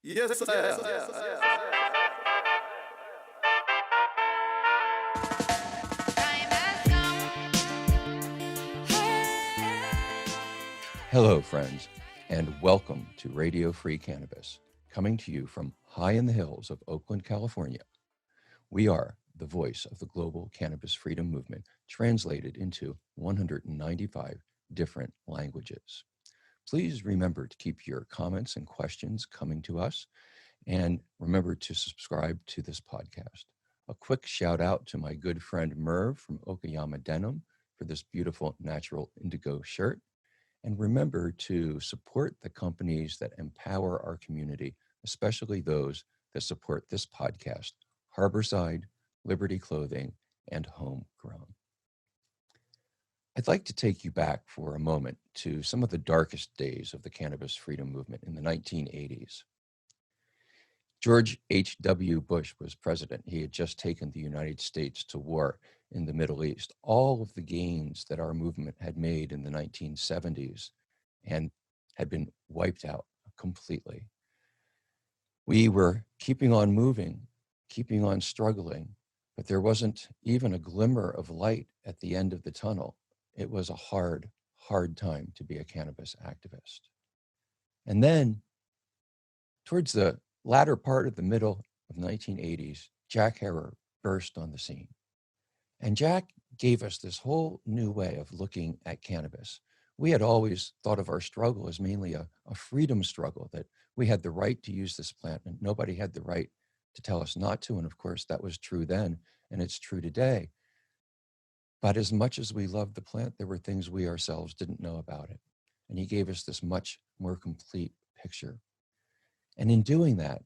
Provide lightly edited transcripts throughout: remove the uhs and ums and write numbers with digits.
Yes, I am. Hello, friends, and welcome to Radio Free Cannabis, coming to you from high in the hills of Oakland, California. We are the voice of the global cannabis freedom movement, translated into 195 different languages. Please remember to keep your comments and questions coming to us, and remember to subscribe to this podcast. A quick shout out to my good friend Merv from Okayama Denim for this beautiful natural indigo shirt. And remember to support the companies that empower our community, especially those that support this podcast: Harborside, Liberty Clothing, and Homegrown. I'd like to take you back for a moment to some of the darkest days of the cannabis freedom movement in the 1980s. George H.W. Bush was president. He had just taken the United States to war in the Middle East. All of the gains that our movement had made in the 1970s and had been wiped out completely. We were keeping on moving, keeping on struggling, but there wasn't even a glimmer of light at the end of the tunnel. It was a hard, hard time to be a cannabis activist. And then, towards the latter part of the middle of 1980s, Jack Herer burst on the scene. And Jack gave us this whole new way of looking at cannabis. We had always thought of our struggle as mainly a freedom struggle, that we had the right to use this plant and nobody had the right to tell us not to. And of course, that was true then, and it's true today. But as much as we loved the plant, there were things we ourselves didn't know about it. And he gave us this much more complete picture. And in doing that,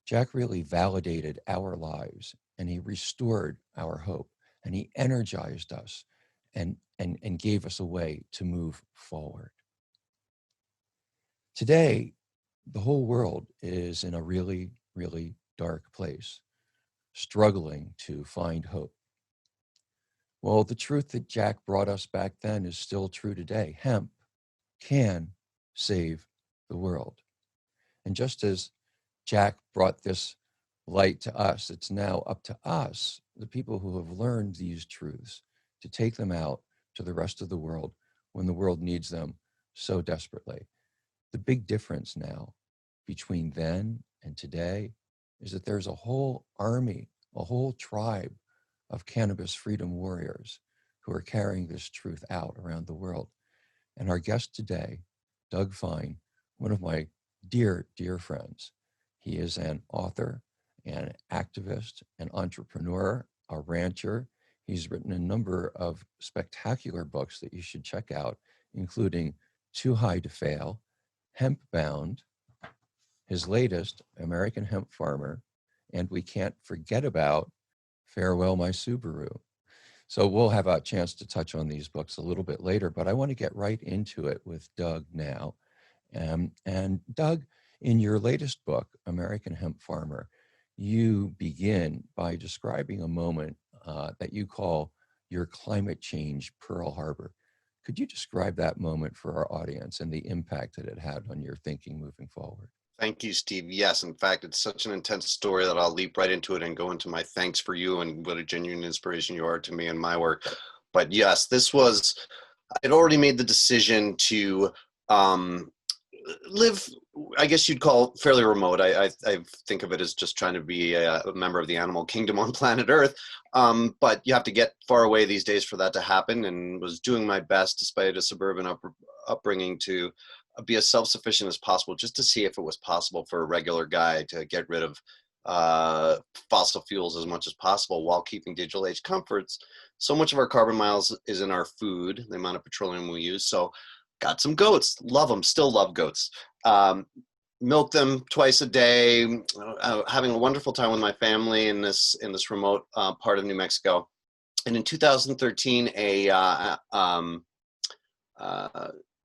Jack really validated our lives, and he restored our hope, and he energized us and gave us a way to move forward. Today, the whole world is in a really, really dark place, struggling to find hope. Well, the truth that Jack brought us back then is still true today. Hemp can save the world. And just as Jack brought this light to us, it's now up to us, the people who have learned these truths, to take them out to the rest of the world when the world needs them so desperately. The big difference now between then and today is that there's a whole army, a whole tribe of cannabis freedom warriors who are carrying this truth out around the world. And our guest today, Doug Fine, one of my dear, dear friends. He is an author, an activist, an entrepreneur, a rancher. He's written a number of spectacular books that you should check out, including Too High to Fail, Hemp Bound, his latest, American Hemp Farmer, and we can't forget about Farewell, My Subaru. So we'll have a chance to touch on these books a little bit later, but I want to get right into it with Doug now. And Doug, in your latest book, American Hemp Farmer, you begin by describing a moment that you call your climate change Pearl Harbor. Could you describe that moment for our audience and the impact that it had on your thinking moving forward? Thank you, Steve. Yes, in fact, it's such an intense story that I'll leap right into it and go into my thanks for you and what a genuine inspiration you are to me and my work. But yes, I'd already made the decision to live, I guess you'd call it fairly remote. I think of it as just trying to be a member of the animal kingdom on planet Earth. But you have to get far away these days for that to happen, and was doing my best despite a suburban upbringing to be as self-sufficient as possible, just to see if it was possible for a regular guy to get rid of fossil fuels as much as possible while keeping digital age comforts. So much of our carbon miles is in our food, the amount of petroleum we use. So got some goats, love them, still love goats. Milk them twice a day, having a wonderful time with my family in this remote part of New Mexico. And in 2013, a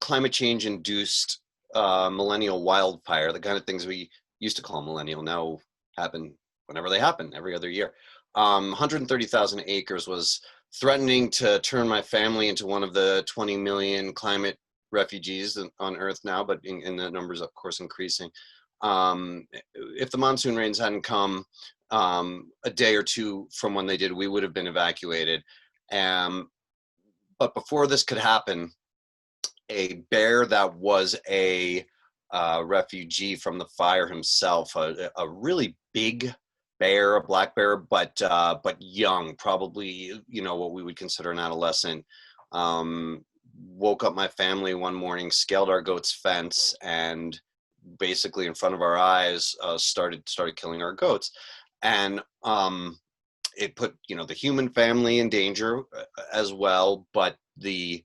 climate change induced millennial wildfire, the kind of things we used to call millennial, now happen whenever they happen, every other year. 130,000 acres was threatening to turn my family into one of the 20 million climate refugees on Earth now, but in the numbers, of course, increasing. If the monsoon rains hadn't come a day or two from when they did, we would have been evacuated. But before this could happen, a bear that was a refugee from the fire himself, a really big bear, a black bear, but young, probably, you know, what we would consider an adolescent, woke up my family one morning, scaled our goat's fence, and basically in front of our eyes started killing our goats. And it put, you know, the human family in danger as well, but we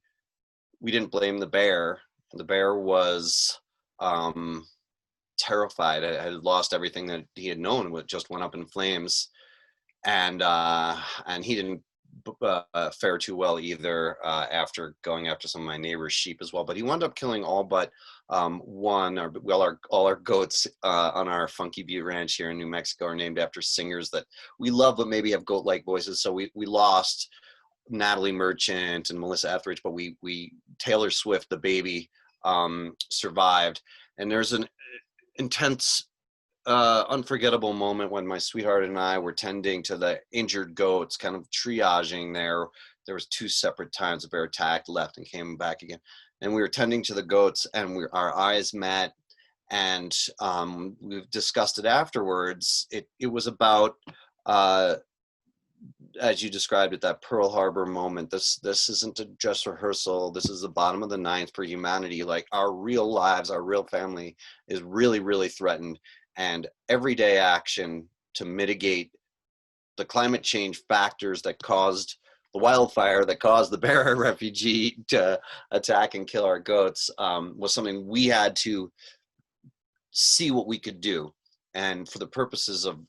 didn't blame the bear. The bear was terrified. I had lost everything that he had known. It just went up in flames, and he didn't fare too well either after going after some of my neighbor's sheep as well. But he wound up killing all but one. All our goats on our Funky Butte Ranch here in New Mexico are named after singers that we love, but maybe have goat-like voices. So we lost Natalie Merchant and Melissa Etheridge, but we Taylor Swift, the baby, survived. And there's an intense, unforgettable moment when my sweetheart and I were tending to the injured goats, kind of triaging there. There was 2 separate times the bear attacked, left, and came back again. And we were tending to the goats, and our eyes met, and we've discussed it afterwards. It was about, as you described it, that Pearl Harbor moment. This isn't a dress rehearsal. This is the bottom of the ninth for humanity. Like, our real lives, our real family is really, really threatened. And everyday action to mitigate the climate change factors that caused the wildfire, that caused the bear refugee to attack and kill our goats, was something we had to see what we could do. And for the purposes of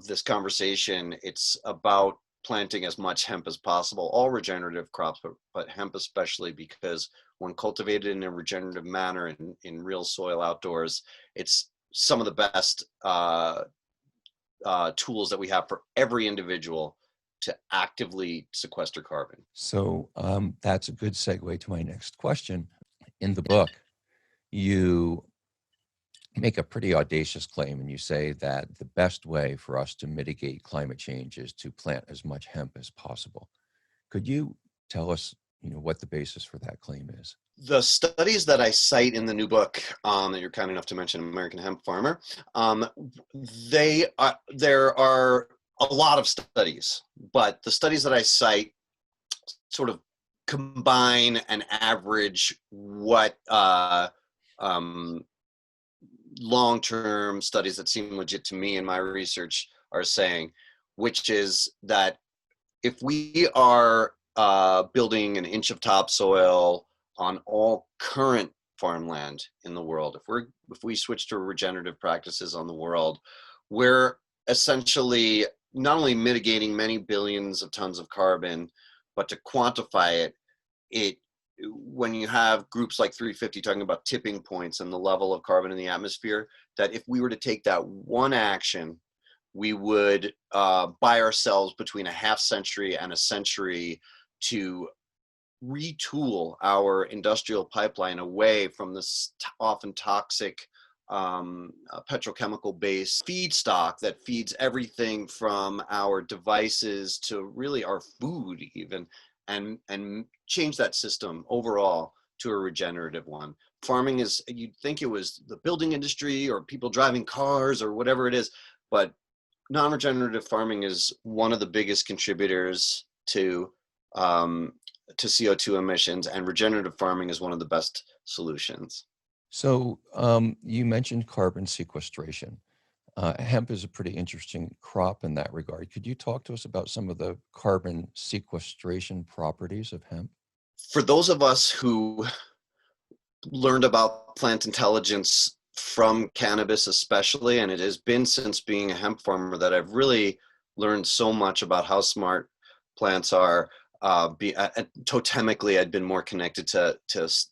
this conversation, it's about planting as much hemp as possible, all regenerative crops, but hemp especially, because when cultivated in a regenerative manner in real soil outdoors, it's some of the best tools that we have for every individual to actively sequester carbon. So that's a good segue to my next question. In the book, you make a pretty audacious claim, and you say that the best way for us to mitigate climate change is to plant as much hemp as possible. Could you tell us, you know, what the basis for that claim is? The studies that I cite in the new book, that you're kind enough to mention, American Hemp Farmer, there are a lot of studies, but the studies that I cite sort of combine and average what long-term studies that seem legit to me in my research are saying, which is that if we are building an inch of topsoil on all current farmland in the world, if we switch to regenerative practices on the world, we're essentially not only mitigating many billions of tons of carbon, but to quantify it, when you have groups like 350 talking about tipping points and the level of carbon in the atmosphere, that if we were to take that one action, we would buy ourselves between a half century and a century to retool our industrial pipeline away from this often toxic petrochemical based feedstock that feeds everything from our devices to really our food even, and change that system overall to a regenerative one. Farming is, you'd think it was the building industry or people driving cars or whatever it is, but non-regenerative farming is one of the biggest contributors to CO2 emissions, and regenerative farming is one of the best solutions. So you mentioned carbon sequestration. Hemp is a pretty interesting crop in that regard. Could you talk to us about some of the carbon sequestration properties of hemp? For those of us who learned about plant intelligence from cannabis especially, and it has been since being a hemp farmer that I've really learned so much about how smart plants are. Totemically, I'd been more connected to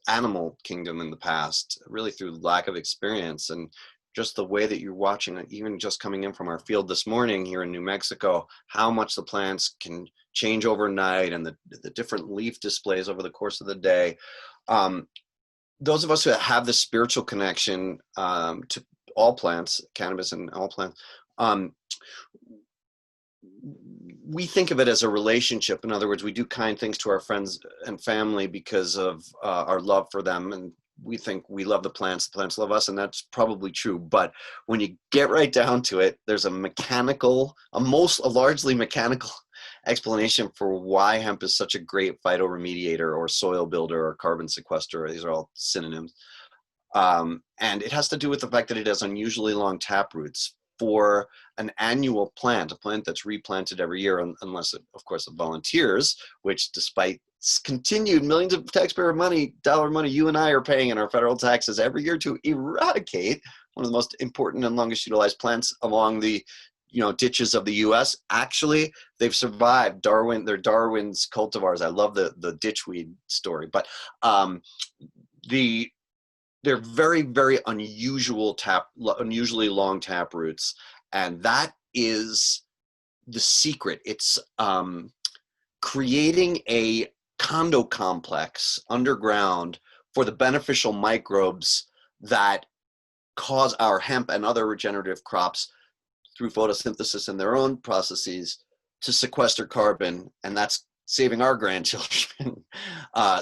animal kingdom in the past, really through lack of experience, and just the way that you're watching, even just coming in from our field this morning here in New Mexico, how much the plants can change overnight, and the different leaf displays over the course of the day. those of us who have this spiritual connection to all plants, cannabis and all plants, we think of it as a relationship. In other words, we do kind things to our friends and family because of our love for them, and we think we love the plants love us, and that's probably true. But when you get right down to it, there's a largely mechanical explanation for why hemp is such a great phytoremediator or soil builder or carbon sequester. These are all synonyms. And it has to do with the fact that it has unusually long tap roots. For an annual plant, a plant that's replanted every year, unless it, of course, it volunteers, which despite continued millions of taxpayer dollar money you and I are paying in our federal taxes every year to eradicate one of the most important and longest utilized plants along the ditches of the US. Actually, they've survived. They're Darwin's cultivars. I love the ditchweed story, but they're very, very unusually long tap roots. And that is the secret. It's creating a condo complex underground for the beneficial microbes that cause our hemp and other regenerative crops through photosynthesis and their own processes to sequester carbon. And that's saving our grandchildren.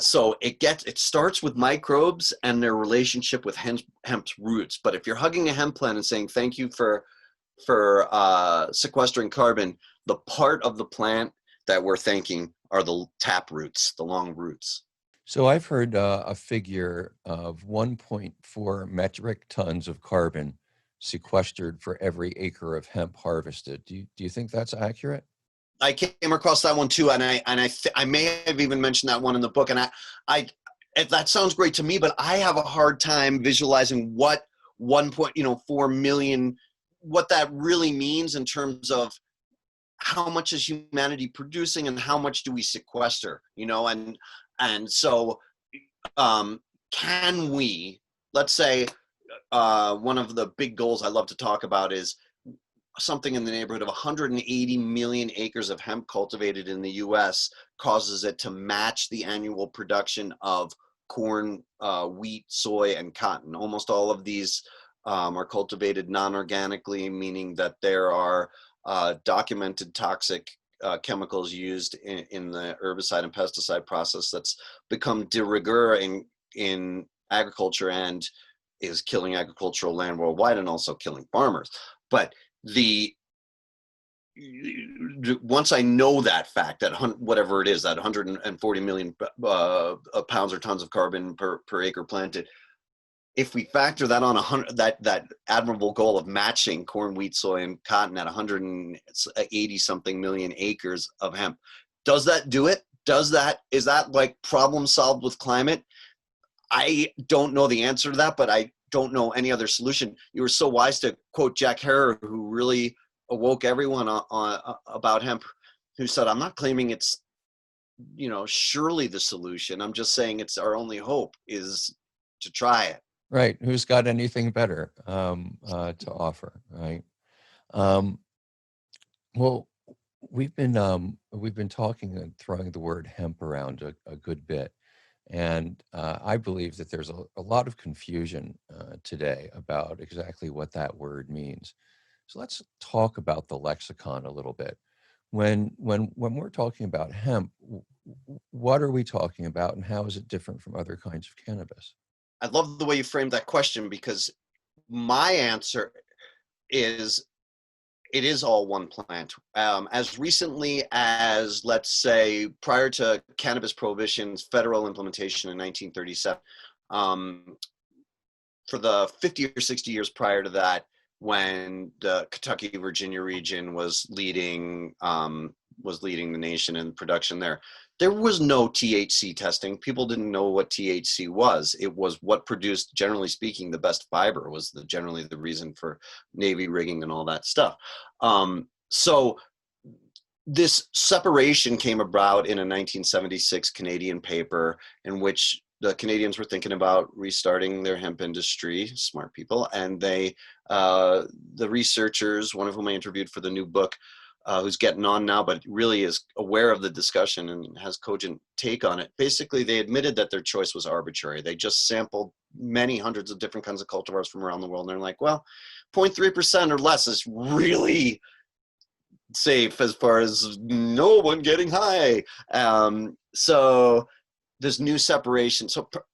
So it starts with microbes and their relationship with hemp's roots. But if you're hugging a hemp plant and saying thank you for sequestering carbon, the part of the plant that we're thanking are the tap roots, the long roots. So I've heard a figure of 1.4 metric tons of carbon sequestered for every acre of hemp harvested. Do you think that's accurate? I came across that one too, and I may have even mentioned that one in the book. And I that sounds great to me, but I have a hard time visualizing what 1.4 million, what that really means in terms of how much is humanity producing and how much do we sequester, and so can we, let's say, one of the big goals I love to talk about is something in the neighborhood of 180 million acres of hemp cultivated in the US causes it to match the annual production of corn, wheat, soy, and cotton. Almost all of these are cultivated non-organically, meaning that there are documented toxic chemicals used in the herbicide and pesticide process that's become de rigueur in agriculture and is killing agricultural land worldwide and also killing farmers. But once I know that fact, that whatever it is, that 140 million pounds or tons of carbon per acre planted, if we factor that on that admirable goal of matching corn, wheat, soy, and cotton at 180 something million acres of hemp, does that do it? Is that like problem solved with climate? I don't know the answer to that, but I don't know any other solution. You were so wise to quote Jack Herer, who really awoke everyone about hemp, who said, I'm not claiming it's, surely the solution. I'm just saying it's our only hope is to try it. Right. Who's got anything better to offer, right? Well, we've been talking and throwing the word hemp around a good bit. And I believe that there's a lot of confusion today about exactly what that word means. So let's talk about the lexicon a little bit. When we're talking about hemp, what are we talking about, and how is it different from other kinds of cannabis? I love the way you framed that question, because my answer is it is all one plant. As recently as, let's say, prior to cannabis prohibition's federal implementation in 1937, for the 50 or 60 years prior to that, when the Kentucky, Virginia region was leading the nation in production there was no THC testing. People didn't know what THC was. It was what produced, generally speaking, the best fiber, was generally the reason for Navy rigging and all that stuff. So this separation came about in a 1976 Canadian paper in which the Canadians were thinking about restarting their hemp industry, smart people, and the researchers, one of whom I interviewed for the new book, who's getting on now, but really is aware of the discussion and has cogent take on it. Basically, they admitted that their choice was arbitrary. They just sampled many hundreds of different kinds of cultivars from around the world. And they're like, well, 0.3% or less is really safe as far as no one getting high. So this new separation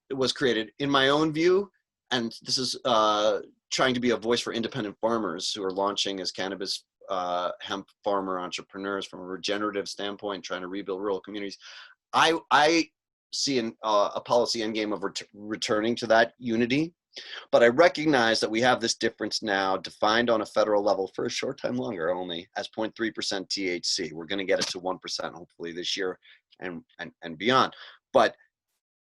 it was created in my own view. And this is trying to be a voice for independent farmers who are launching as cannabis hemp farmer entrepreneurs from a regenerative standpoint, trying to rebuild rural communities. I see a policy endgame of returning to that unity, but I recognize that we have this difference now defined on a federal level for a short time longer only as 0.3% THC. We're going to get it to 1% hopefully this year and beyond. But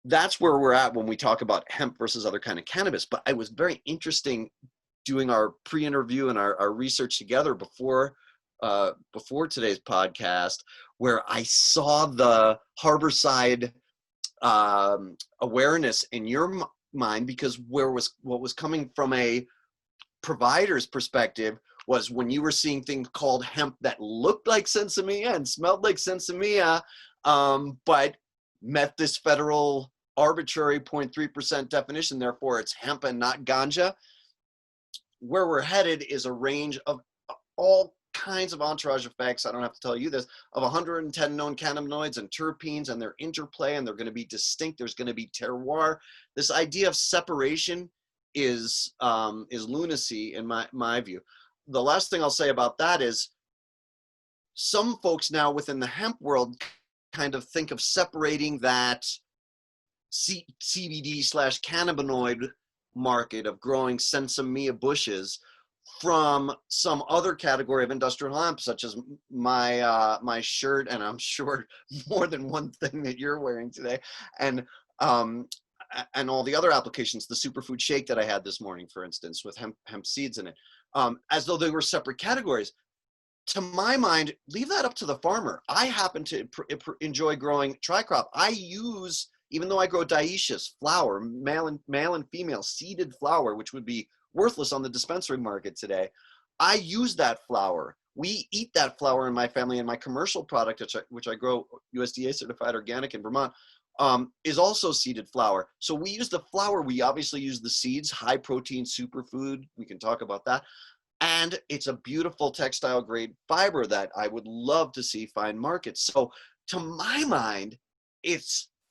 that's where we're at when we talk about hemp versus other kind of cannabis. But it was very interesting doing our pre-interview and our research together before today's podcast, where I saw the Harborside awareness in your mind, because what was coming from a provider's perspective was when you were seeing things called hemp that looked like sensimilla and smelled like sensimilla, but met this federal arbitrary 0.3% definition, therefore it's hemp and not ganja. Where we're headed is a range of all kinds of entourage effects, I don't have to tell you this, of 110 known cannabinoids and terpenes and their interplay, and they're going to be distinct. There's going to be terroir. This idea of separation is lunacy in my view. The last thing I'll say about that is some folks now within the hemp world kind of think of separating that CBD/cannabinoid market of growing sensimilla bushes from some other category of industrial hemp, such as my shirt, and I'm sure more than one thing that you're wearing today, and all the other applications, the superfood shake that I had this morning, for instance, with hemp seeds in it, as though they were separate categories. To my mind, leave that up to the farmer. I happen to enjoy growing tricrop. I use, even though I grow dioecious flower, male and female seeded flower, which would be worthless on the dispensary market today, I use that flower. We eat that flower in my family, and my commercial product, which I grow USDA certified organic in Vermont, is also seeded flower. So we use the flower. We obviously use the seeds, high protein superfood. We can talk about that. And it's a beautiful textile grade fiber that I would love to see find markets. So to my mind,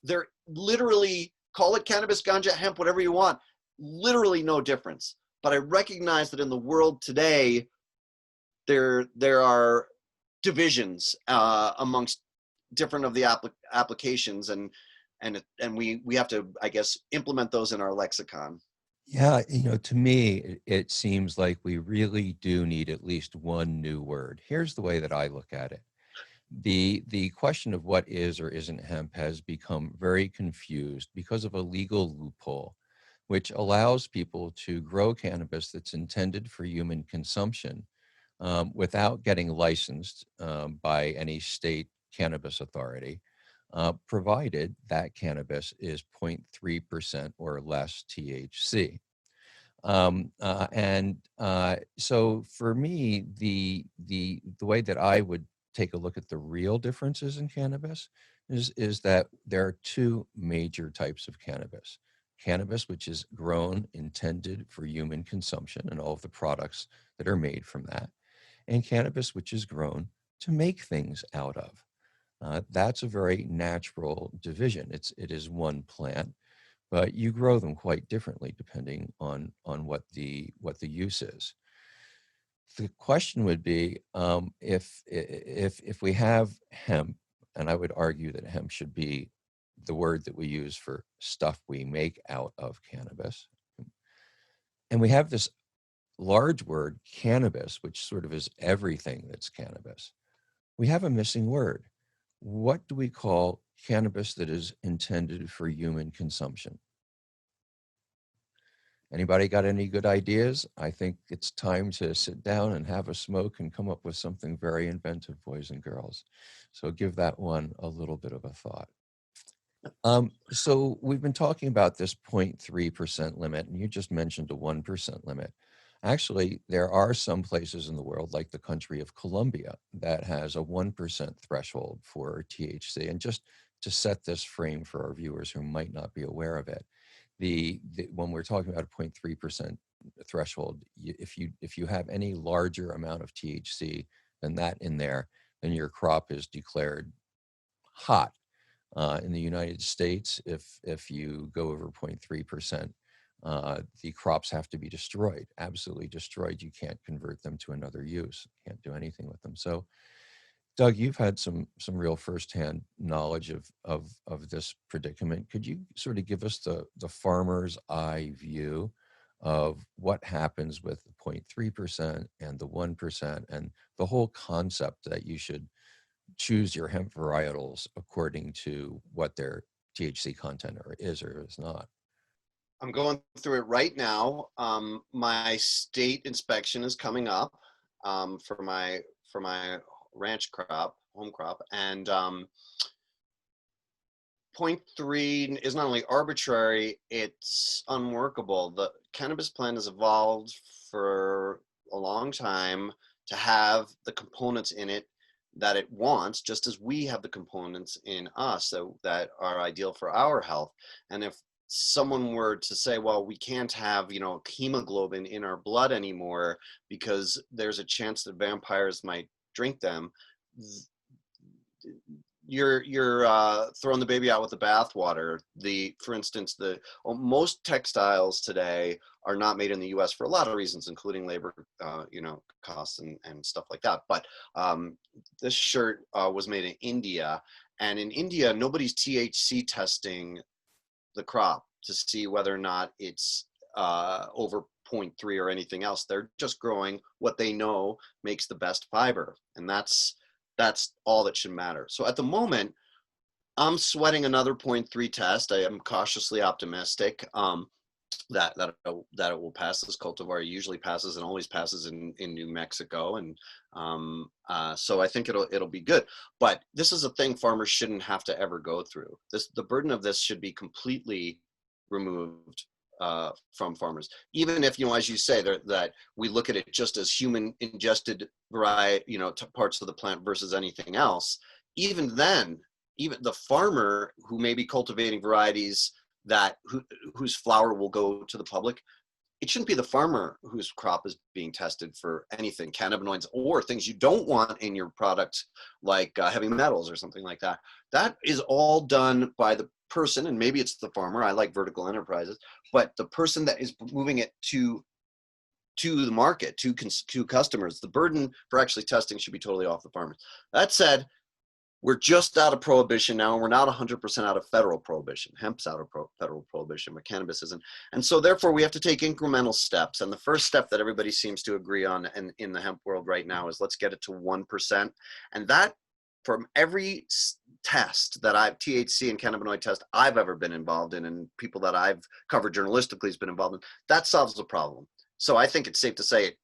they're literally, call it cannabis, ganja, hemp, whatever you want, literally no difference. But I recognize that in the world today, there are divisions amongst different of the applications, and we have to, I guess, implement those in our lexicon. Yeah, to me, it seems like we really do need at least one new word. Here's the way that I look at it. The question of what is or isn't hemp has become very confused because of a legal loophole, which allows people to grow cannabis that's intended for human consumption without getting licensed by any state cannabis authority, provided that cannabis is 0.3% or less THC. So for me, the way that I would take a look at the real differences in cannabis is that there are two major types of cannabis. Cannabis, which is grown, intended for human consumption and all of the products that are made from that, and cannabis, which is grown to make things out of. That's a very natural division. It is one plant, but you grow them quite differently depending on what the use is. The question would be if we have hemp, and I would argue that hemp should be the word that we use for stuff we make out of cannabis, and we have this large word cannabis, which sort of is everything that's cannabis. We have a missing word. What do we call cannabis that is intended for human consumption? Anybody got any good ideas? I think it's time to sit down and have a smoke and come up with something very inventive, boys and girls. So give that one a little bit of a thought. So we've been talking about this 0.3% limit, and you just mentioned a 1% limit. Actually, there are some places in the world, like the country of Colombia, that has a 1% threshold for THC. And just to set this frame for our viewers who might not be aware of it, when we're talking about a 0.3% threshold, if you have any larger amount of THC than that in there, then your crop is declared hot. In the United States, if you go over 0.3%, the crops have to be destroyed, absolutely destroyed. You can't convert them to another use. Can't do anything with them. So, Doug, you've had some real firsthand knowledge of this predicament. Could you sort of give us the farmer's eye view of what happens with the 0.3% and the 1% and the whole concept that you should choose your hemp varietals according to what their THC content is or is not? I'm going through it right now. My state inspection is coming up for my ranch crop, home crop, and 0.3 is not only arbitrary, it's unworkable. The cannabis plant has evolved for a long time to have the components in it that it wants, just as we have the components in us that are ideal for our health. And if someone were to say, well, we can't have, hemoglobin in our blood anymore because there's a chance that vampires might drink them, you're throwing the baby out with the bathwater. For instance, most textiles today are not made in the U.S. for a lot of reasons, including labor, costs and stuff like that. But this shirt was made in India, and in India, nobody's THC testing the crop to see whether or not it's over 0.3 or anything else. They're just growing what they know makes the best fiber, and that's all that should matter. So at the moment, I'm sweating another 0.3 test. I am cautiously optimistic that it will pass. This cultivar usually passes and always passes in New Mexico, and so I think it'll be good. But this is a thing farmers shouldn't have to ever go through. The burden of this should be completely removed from farmers, even if, as you say, that we look at it just as human ingested variety, parts of the plant versus anything else. Even then, even the farmer who may be cultivating varieties whose flower will go to the public, it shouldn't be the farmer whose crop is being tested for anything, cannabinoids or things you don't want in your product, like heavy metals or something like that. That is all done by the person, and maybe it's the farmer. I like vertical enterprises, but the person that is moving it to the market, to customers, the burden for actually testing should be totally off the farmers. That said, we're just out of prohibition now, and we're not 100% out of federal prohibition. Hemp's out of federal prohibition, but cannabis isn't. And so therefore, we have to take incremental steps. And the first step that everybody seems to agree on in the hemp world right now is let's get it to 1%. And that, from every test that THC and cannabinoid test I've ever been involved in, and people that I've covered journalistically has been involved in, that solves the problem. So I think it's safe to say it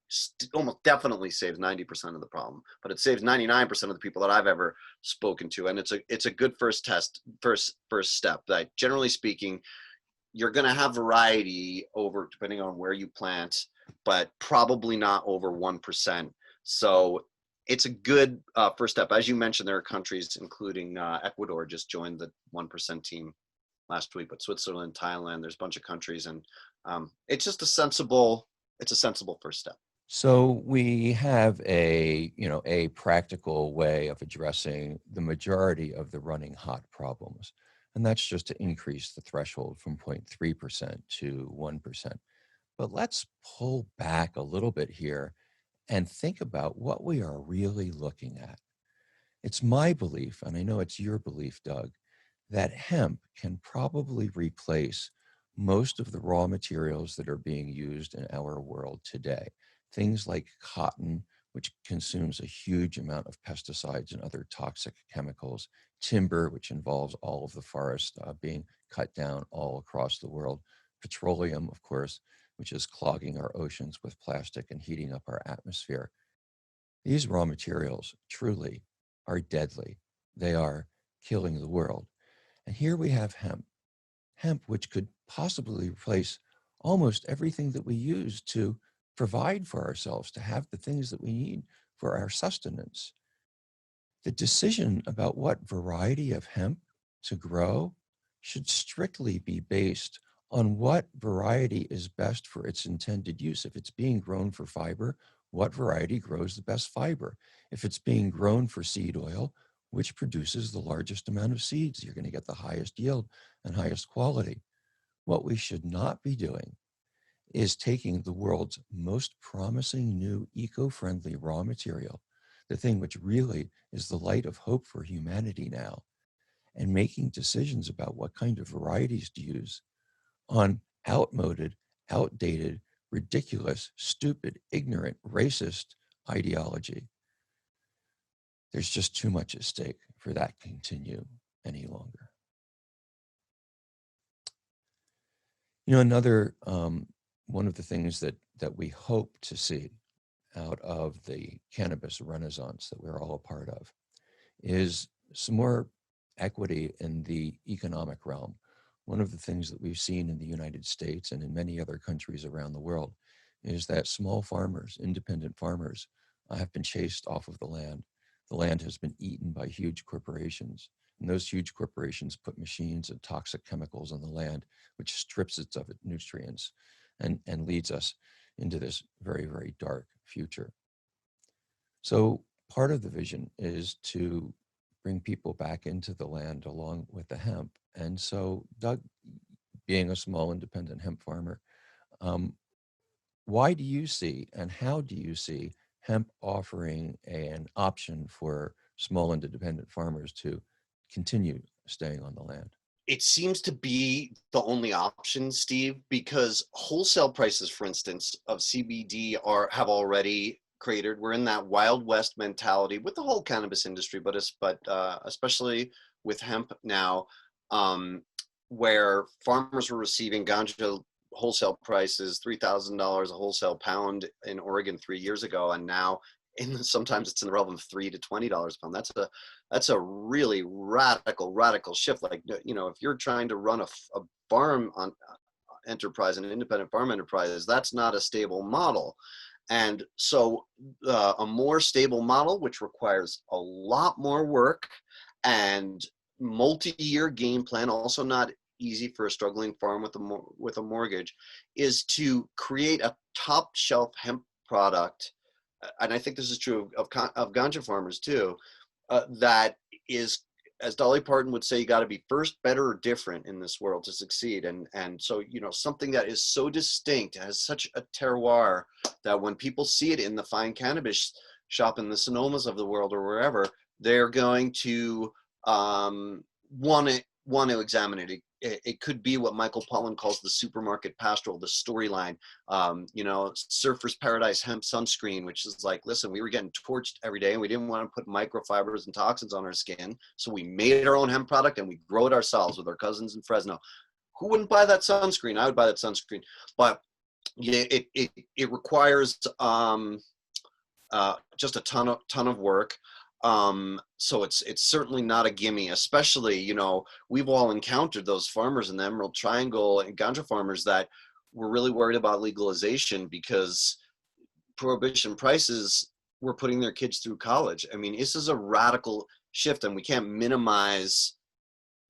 almost definitely saves 90% of the problem, but it saves 99% of the people that I've ever spoken to. And it's a good first step. That generally speaking, you're going to have variety over, depending on where you plant, but probably not over 1%. So it's a good first step. As you mentioned, there are countries, including Ecuador, just joined the 1% team last week, but Switzerland, Thailand, there's a bunch of countries, and it's just a sensible first step. So we have a practical way of addressing the majority of the running hot problems, and that's just to increase the threshold from 0.3% to 1%. But let's pull back a little bit here and think about what we are really looking at. It's my belief, and I know it's your belief, Doug, that hemp can probably replace most of the raw materials that are being used in our world today. Things like cotton, which consumes a huge amount of pesticides and other toxic chemicals, timber, which involves all of the forest being cut down all across the world, petroleum, of course, which is clogging our oceans with plastic and heating up our atmosphere. These raw materials truly are deadly. They are killing the world. And here we have hemp, which could possibly replace almost everything that we use to provide for ourselves, to have the things that we need for our sustenance. The decision about what variety of hemp to grow should strictly be based on what variety is best for its intended use. If it's being grown for fiber, what variety grows the best fiber? If it's being grown for seed oil, which produces the largest amount of seeds? You're going to get the highest yield and highest quality. What we should not be doing is taking the world's most promising new eco-friendly raw material, the thing which really is the light of hope for humanity now, and making decisions about what kind of varieties to use on outmoded, outdated, ridiculous, stupid, ignorant, racist ideology. There's just too much at stake for that to continue any longer. You know, another one of the things that we hope to see out of the cannabis renaissance that we're all a part of is some more equity in the economic realm. One of the things that we've seen in the United States and in many other countries around the world is that small farmers, independent farmers, have been chased off of the land. The land has been eaten by huge corporations, and those huge corporations put machines and toxic chemicals on the land, which strips it of its nutrients and leads us into this very, very dark future. So part of the vision is to bring people back into the land along with the hemp. And so, Doug, being a small independent hemp farmer, why do you see and how do you see hemp offering an option for small and independent farmers to continue staying on the land? It seems to be the only option, Steve, because wholesale prices, for instance, of CBD have already cratered. We're in that Wild West mentality with the whole cannabis industry, but especially with hemp now, where farmers were receiving ganja wholesale prices, $3,000 a wholesale pound in Oregon 3 years ago, and now sometimes it's in the realm of $3 to $20 a pound. That's a really radical shift. Like, you know, if you're trying to run a farm on enterprise, an independent farm enterprise, that's not a stable model. And so a more stable model, which requires a lot more work and multi-year game plan, also not easy for a struggling farm with a mortgage, is to create a top shelf hemp product. And I think this is true of ganja farmers too, that is, as Dolly Parton would say, you got to be first, better, or different in this world to succeed. And so, you know, something that is so distinct, has such a terroir, that when people see it in the fine cannabis shop in the Sonomas of the world or wherever, they're going to want to examine it. It could be what Michael Pollan calls the supermarket pastoral, the storyline. You know, Surfer's Paradise hemp sunscreen, which is like, listen, we were getting torched every day and we didn't want to put microfibers and toxins on our skin. So we made our own hemp product and we grow it ourselves with our cousins in Fresno. Who wouldn't buy that sunscreen? I would buy that sunscreen. But yeah, it requires just a ton of work. So it's certainly not a gimme, especially, you know, we've all encountered those farmers in the Emerald Triangle and ganja farmers that were really worried about legalization because prohibition prices were putting their kids through college. I mean, this is a radical shift, and we can't minimize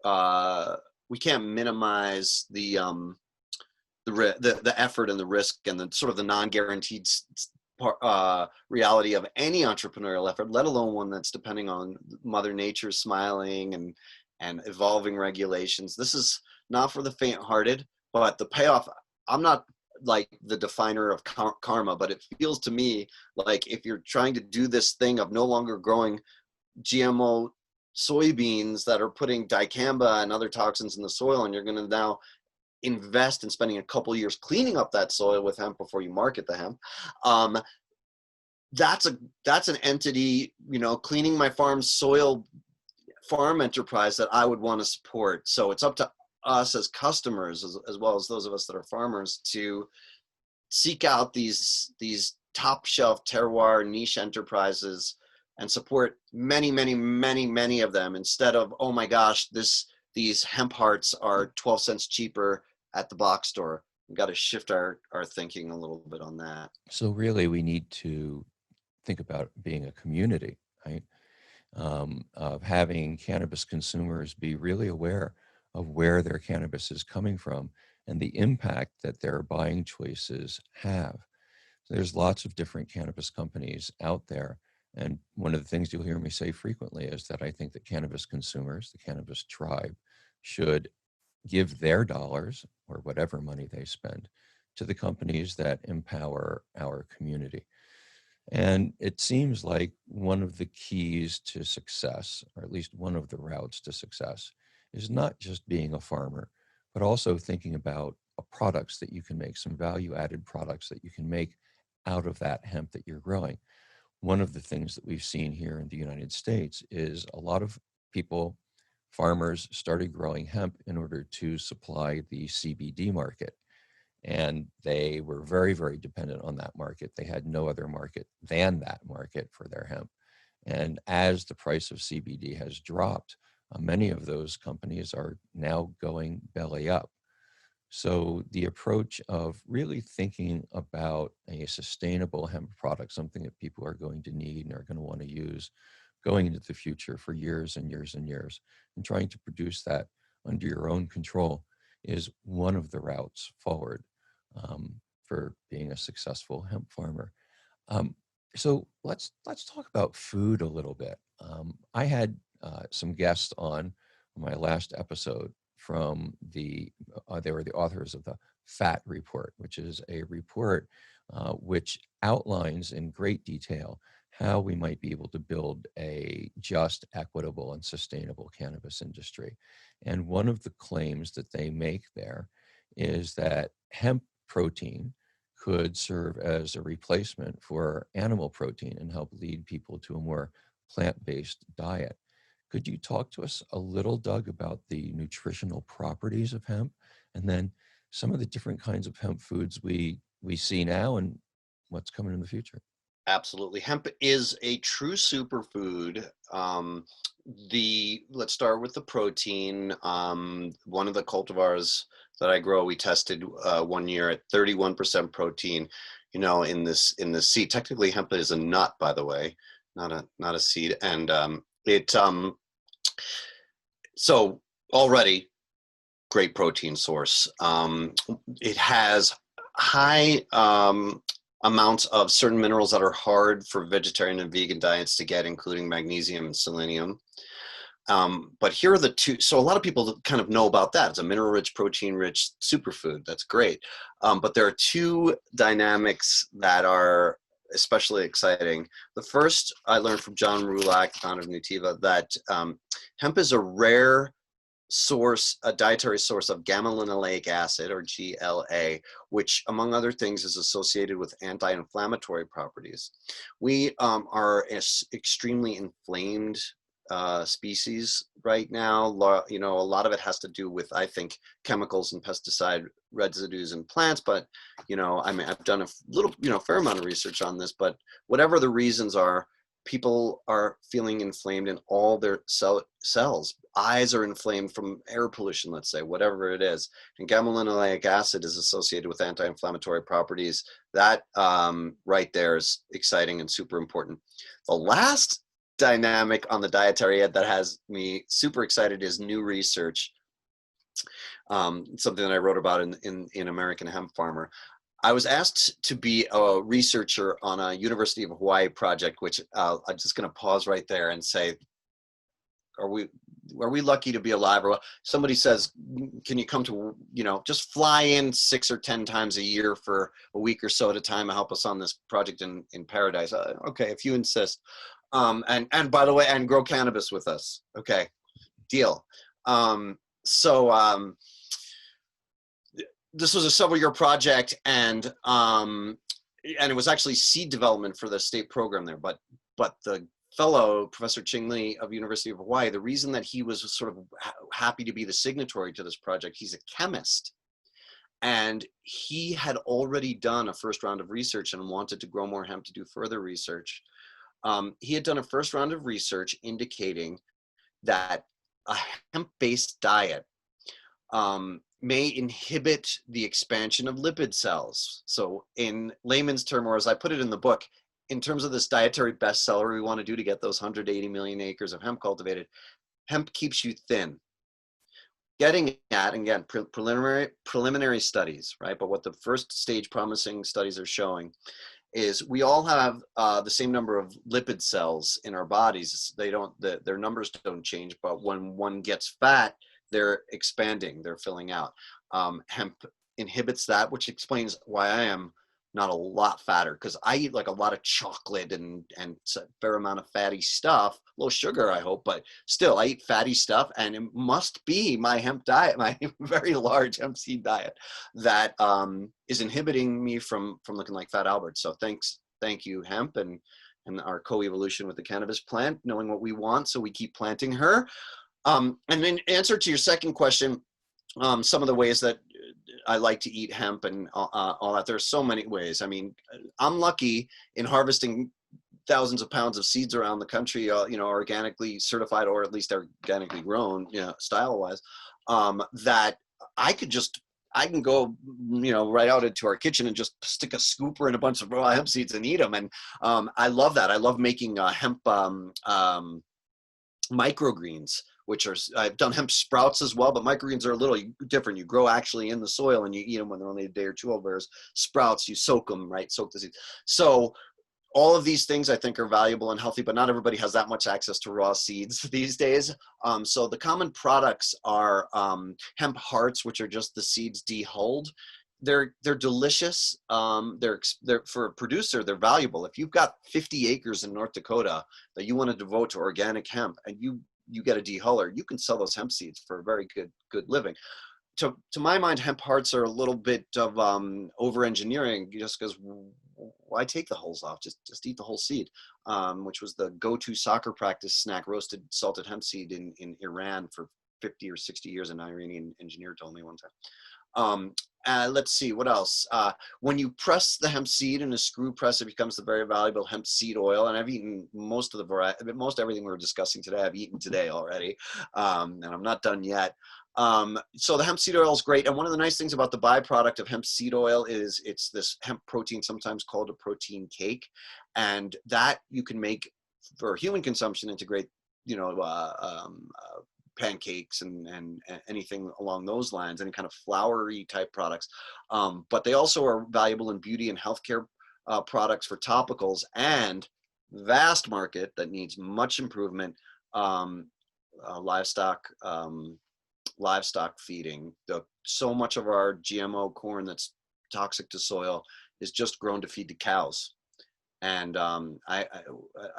the effort and the risk and the sort of the non-guaranteed reality of any entrepreneurial effort, let alone one that's depending on Mother Nature smiling and evolving regulations. This is not for the faint-hearted, but the payoff, I'm not like the definer of karma, but it feels to me like if you're trying to do this thing of no longer growing GMO soybeans that are putting dicamba and other toxins in the soil, and you're going to now invest in spending a couple years cleaning up that soil with hemp before you market the hemp, that's an entity, you know, cleaning my farm's soil farm enterprise that I would want to support. So it's up to us as customers, as well as those of us that are farmers, to seek out these top shelf terroir niche enterprises and support many of them, instead of, oh my gosh, these Hemp Hearts are 12 cents cheaper at the box store. we've got to shift our thinking a little bit on that. So really, we need to think about being a community, right? Of having cannabis consumers be really aware of where their cannabis is coming from and the impact that their buying choices have. So there's lots of different cannabis companies out there. And one of the things you'll hear me say frequently is that I think that cannabis consumers, the cannabis tribe, should give their dollars or whatever money they spend to the companies that empower our community. And it seems like one of the keys to success, or at least one of the routes to success, is not just being a farmer, but also thinking about products that you can make, some value added products that you can make out of that hemp that you're growing. One of the things that we've seen here in the United States is a lot of people, farmers, started growing hemp in order to supply the CBD market. And they were very, very dependent on that market. They had no other market than that market for their hemp. And as the price of CBD has dropped, many of those companies are now going belly up. So the approach of really thinking about a sustainable hemp product, something that people are going to need and are going to want to use going into the future for years and years and years, and trying to produce that under your own control is one of the routes forward for being a successful hemp farmer. Um, so let's talk about food a little bit. I had some guests on my last episode from they were the authors of the Fat Report, which is a report which outlines in great detail how we might be able to build a just, equitable, and sustainable cannabis industry. And one of the claims that they make there is that hemp protein could serve as a replacement for animal protein and help lead people to a more plant-based diet. Could you talk to us a little, Doug, about the nutritional properties of hemp and then some of the different kinds of hemp foods we see now and what's coming in the future? Absolutely. Hemp is a true superfood. Let's start with the protein. One of the cultivars that I grow, we tested 1 year at 31% protein, in this seed. Technically hemp is a nut, by the way, not a seed. And so already great protein source. It has high amounts of certain minerals that are hard for vegetarian and vegan diets to get, including magnesium and selenium. But here are the two. So a lot of people kind of know about that. It's a mineral-rich, protein-rich superfood. That's great. But there are two dynamics that are especially exciting. The first, I learned from John Rulak, founder of Nutiva, that hemp is a rare source, a dietary source of gamma-linolenic acid, or GLA, which among other things is associated with anti-inflammatory properties. We are an extremely inflamed species right now. A lot of it has to do with, I think, chemicals and pesticide residues in plants, but I've done a little, fair amount of research on this, but whatever the reasons are, people are feeling inflamed in all their cells. Eyes are inflamed from air pollution, let's say, whatever it is. And gamma-linolenic acid is associated with anti-inflammatory properties. That right there is exciting and super important. The last dynamic on the dietary end that has me super excited is new research. Something that I wrote about in American Hemp Farmer. I was asked to be a researcher on a University of Hawaii project, which I'm just going to pause right there and say, are we lucky to be alive? Or somebody says, can you come to, just fly in 6 or 10 times a year for a week or so at a time and help us on this project in Paradise? Okay, if you insist. And by the way, and grow cannabis with us. Okay, deal. This was a several-year project, and it was actually seed development for the state program there. But the fellow, Professor Ching Lee of University of Hawaii, the reason that he was sort of happy to be the signatory to this project, he's a chemist, and he had already done a first round of research and wanted to grow more hemp to do further research. He had done a first round of research indicating that a hemp-based diet may inhibit the expansion of lipid cells. So in layman's term, or as I put it in the book, in terms of this dietary bestseller we want to do to get those 180 million acres of hemp cultivated, hemp keeps you thin. Getting at, again, preliminary studies, right? But what the first stage promising studies are showing is we all have the same number of lipid cells in our bodies. They don't, their numbers don't change, but when one gets fat, they're expanding, they're filling out. Hemp inhibits that, which explains why I am not a lot fatter, because I eat like a lot of chocolate and a fair amount of fatty stuff, low sugar, I hope, but still I eat fatty stuff, and it must be my hemp diet, my very large hemp seed diet, that is inhibiting me from looking like Fat Albert. So thank you, hemp, and our co-evolution with the cannabis plant, knowing what we want, so we keep planting her. And in answer to your second question, some of the ways that I like to eat hemp and all that, there's so many ways. I mean, I'm lucky in harvesting thousands of pounds of seeds around the country, you know, organically certified or at least organically grown, you know, style-wise, that I can go, you know, right out into our kitchen and just stick a scooper in a bunch of raw hemp seeds and eat them. And I love that. I love making hemp microgreens, which are, I've done hemp sprouts as well, but microgreens are a little different. You grow actually in the soil and you eat them when they're only a day or two old, whereas sprouts, you soak them, right? Soak the seeds. So all of these things I think are valuable and healthy, but not everybody has that much access to raw seeds these days. So the common products are Hemp Hearts, which are just the seeds dehulled. They're delicious. They're for a producer, they're valuable. If you've got 50 acres in North Dakota that you want to devote to organic hemp, and you get a dehuller, you can sell those hemp seeds for a very good living. To my mind, Hemp Hearts are a little bit of over engineering, just because why take the hulls off? Just eat the whole seed, which was the go-to soccer practice snack, roasted salted hemp seed in Iran for 50 or 60 years. An Iranian engineer told me one time. Let's see, what else? When you press the hemp seed in a screw press, it becomes the very valuable hemp seed oil. And I've eaten most of the variety, most everything we were discussing today, I've eaten today already. And I'm not done yet. So the hemp seed oil is great. And one of the nice things about the byproduct of hemp seed oil is it's this hemp protein, sometimes called a protein cake. And that you can make for human consumption into great, you know, pancakes and anything along those lines, any kind of floury type products. But they also are valuable in beauty and healthcare products for topicals, and vast market that needs much improvement, livestock feeding. So much of our GMO corn that's toxic to soil is just grown to feed the cows. And I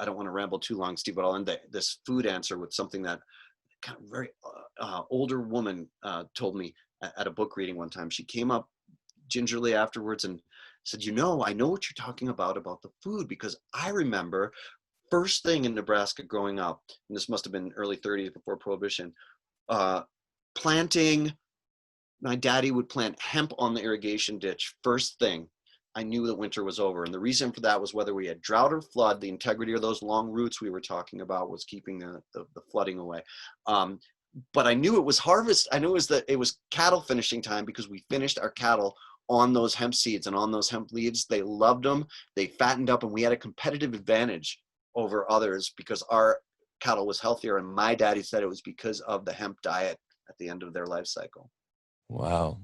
don't want to ramble too long, Steve, but I'll end this food answer with something that kind of very older woman told me at a book reading one time. She came up gingerly afterwards and said, you know, I know what you're talking about the food, because I remember first thing in Nebraska growing up, and this must have been early 30s before Prohibition, planting, my daddy would plant hemp on the irrigation ditch. First thing, I knew that winter was over. And the reason for that was whether we had drought or flood, the integrity of those long roots we were talking about was keeping the flooding away. But I knew it was harvest. I knew it was cattle finishing time, because we finished our cattle on those hemp seeds and on those hemp leaves. They loved them. They fattened up, and we had a competitive advantage over others because our cattle was healthier. And my daddy said it was because of the hemp diet at the end of their life cycle. Wow.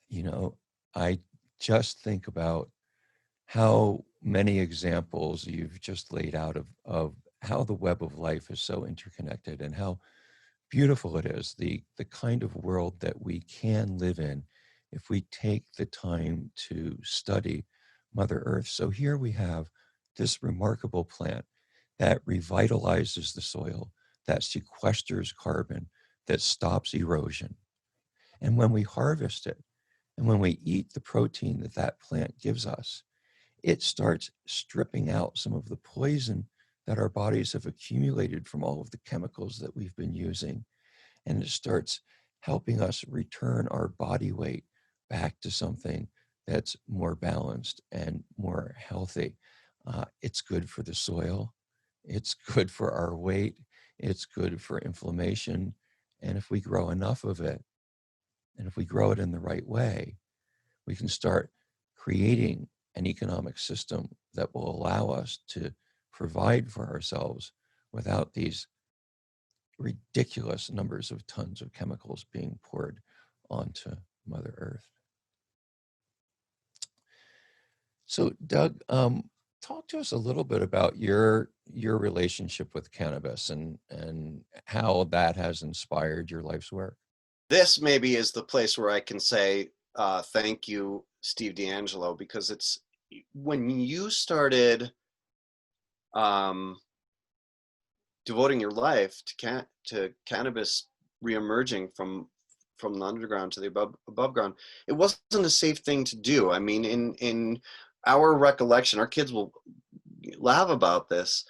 You know, I just think about how many examples you've just laid out of how the web of life is so interconnected, and how beautiful it is, the kind of world that we can live in if we take the time to study Mother Earth. So here we have this remarkable plant that revitalizes the soil, that sequesters carbon, that stops erosion. And when we harvest it, and when we eat the protein that that plant gives us, it starts stripping out some of the poison that our bodies have accumulated from all of the chemicals that we've been using. And it starts helping us return our body weight back to something that's more balanced and more healthy. It's good for the soil. It's good for our weight. It's good for inflammation. And if we grow enough of it, And if we grow it in the right way, we can start creating an economic system that will allow us to provide for ourselves without these ridiculous numbers of tons of chemicals being poured onto Mother Earth. So, Doug, talk to us a little bit about your relationship with cannabis and how that has inspired your life's work. This maybe is the place where I can say thank you, Steve DeAngelo, because it's when you started devoting your life to cannabis reemerging from the underground to the above ground, it wasn't a safe thing to do. I mean, in our recollection, our kids will laugh about this.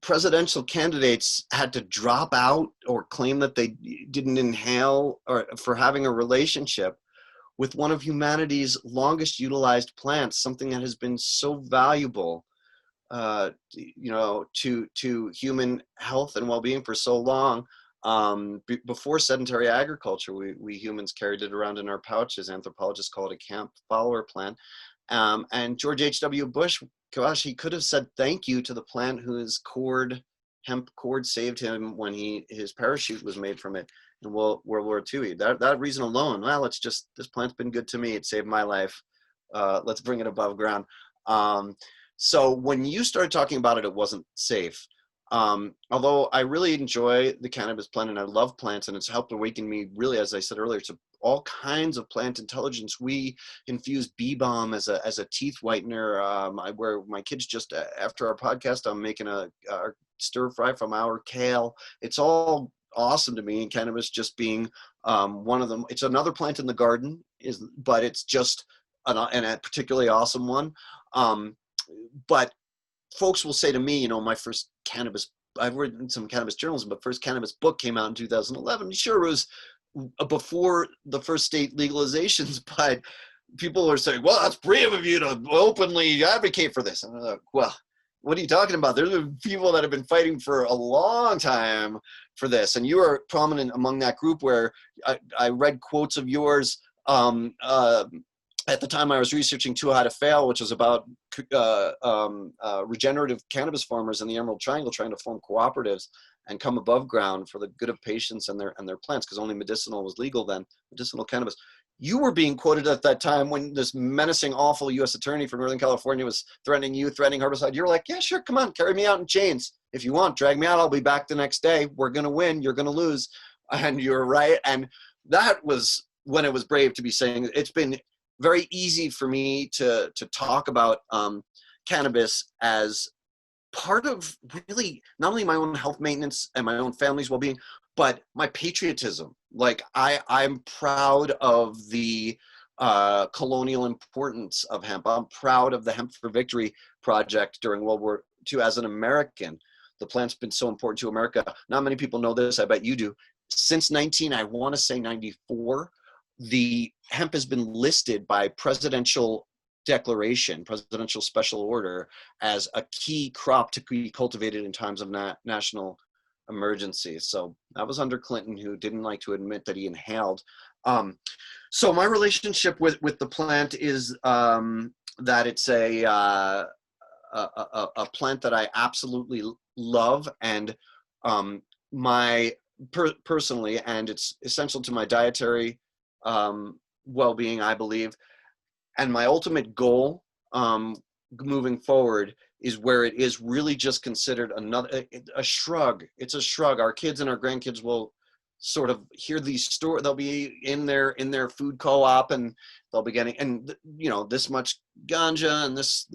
Presidential candidates had to drop out or claim that they didn't inhale or for having a relationship with one of humanity's longest utilized plants, something that has been so valuable to human health and well-being for so long. Before sedentary agriculture, we humans carried it around in our pouches. Anthropologists call it a camp follower plant. And George H.W. Bush, gosh, he could have said thank you to the plant whose hemp cord saved him when his parachute was made from it in World War II. That reason alone, well, it's just, this plant's been good to me. It saved my life. Let's bring it above ground. So when you started talking about it, it wasn't safe. Although I really enjoy the cannabis plant and I love plants, and it's helped awaken me, really, as I said earlier, to all kinds of plant intelligence. We infuse bee balm as a teeth whitener. Where my kids just after our podcast, I'm making a stir fry from our kale. It's all awesome to me, and cannabis just being one of them. It's another plant in the garden, but it's just a particularly awesome one. But folks will say to me, my first cannabis, I've written some cannabis journalism, but first cannabis book came out in 2011. Sure, it was before the first state legalizations, but people are saying, well, that's brave of you to openly advocate for this. And I'm like, well, what are you talking about? There's people that have been fighting for a long time for this. And you are prominent among that group where I read quotes of yours at the time I was researching Too High to Fail, which was about regenerative cannabis farmers in the Emerald Triangle trying to form cooperatives and come above ground for the good of patients and their plants, because only medicinal was legal then, medicinal cannabis. You were being quoted at that time when this menacing, awful U.S. attorney from Northern California was threatening herbicide. You're like, yeah, sure, come on, carry me out in chains. If you want, drag me out, I'll be back the next day. We're going to win, you're going to lose. And you're right. And that was when it was brave to be saying, it's been very easy for me to talk about cannabis as part of really not only my own health maintenance and my own family's well-being, but my patriotism. Like I'm proud of the colonial importance of hemp. I'm proud of the Hemp for Victory project during World War II as an American. The plant's been so important to America. Not many people know this, I bet you do. Since 94, the hemp has been listed by presidential declaration, presidential special order, as a key crop to be cultivated in times of national emergency. So that was under Clinton, who didn't like to admit that he inhaled. So my relationship with the plant is that it's a plant that I absolutely love, and personally, and it's essential to my dietary well-being, I believe. And my ultimate goal moving forward is where it is really just considered a shrug. It's a shrug. Our kids and our grandkids will sort of hear these stories. They'll be in their food co-op, and they'll be getting, and this much ganja and this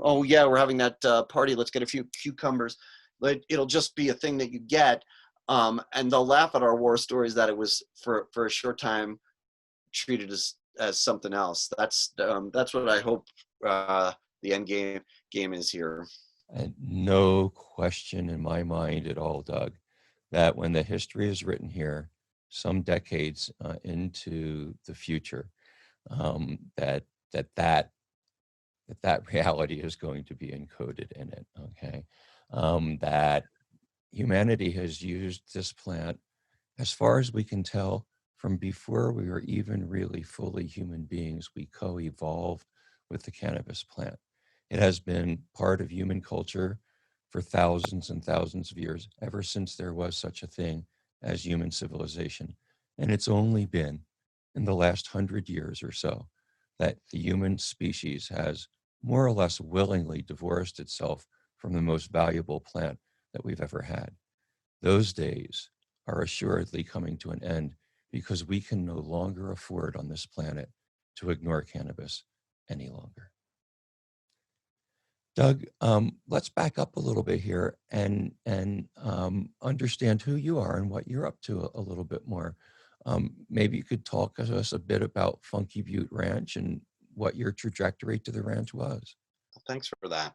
oh yeah, we're having that party, let's get a few cucumbers. It'll just be a thing that you get, and they'll laugh at our war stories that it was for a short time treated as something else. That's what I hope the end game is here. And no question in my mind at all, Doug, that when the history is written here, some decades into the future, that reality is going to be encoded in it. Okay, that humanity has used this plant, as far as we can tell, from before we were even really fully human beings, we co-evolved with the cannabis plant. It has been part of human culture for thousands and thousands of years, ever since there was such a thing as human civilization. And it's only been in the last 100 years or so that the human species has more or less willingly divorced itself from the most valuable plant that we've ever had. Those days are assuredly coming to an end because we can no longer afford on this planet to ignore cannabis any longer. Doug, let's back up a little bit here and understand who you are and what you're up to a little bit more. Maybe you could talk to us a bit about Funky Butte Ranch and what your trajectory to the ranch was. Thanks for that.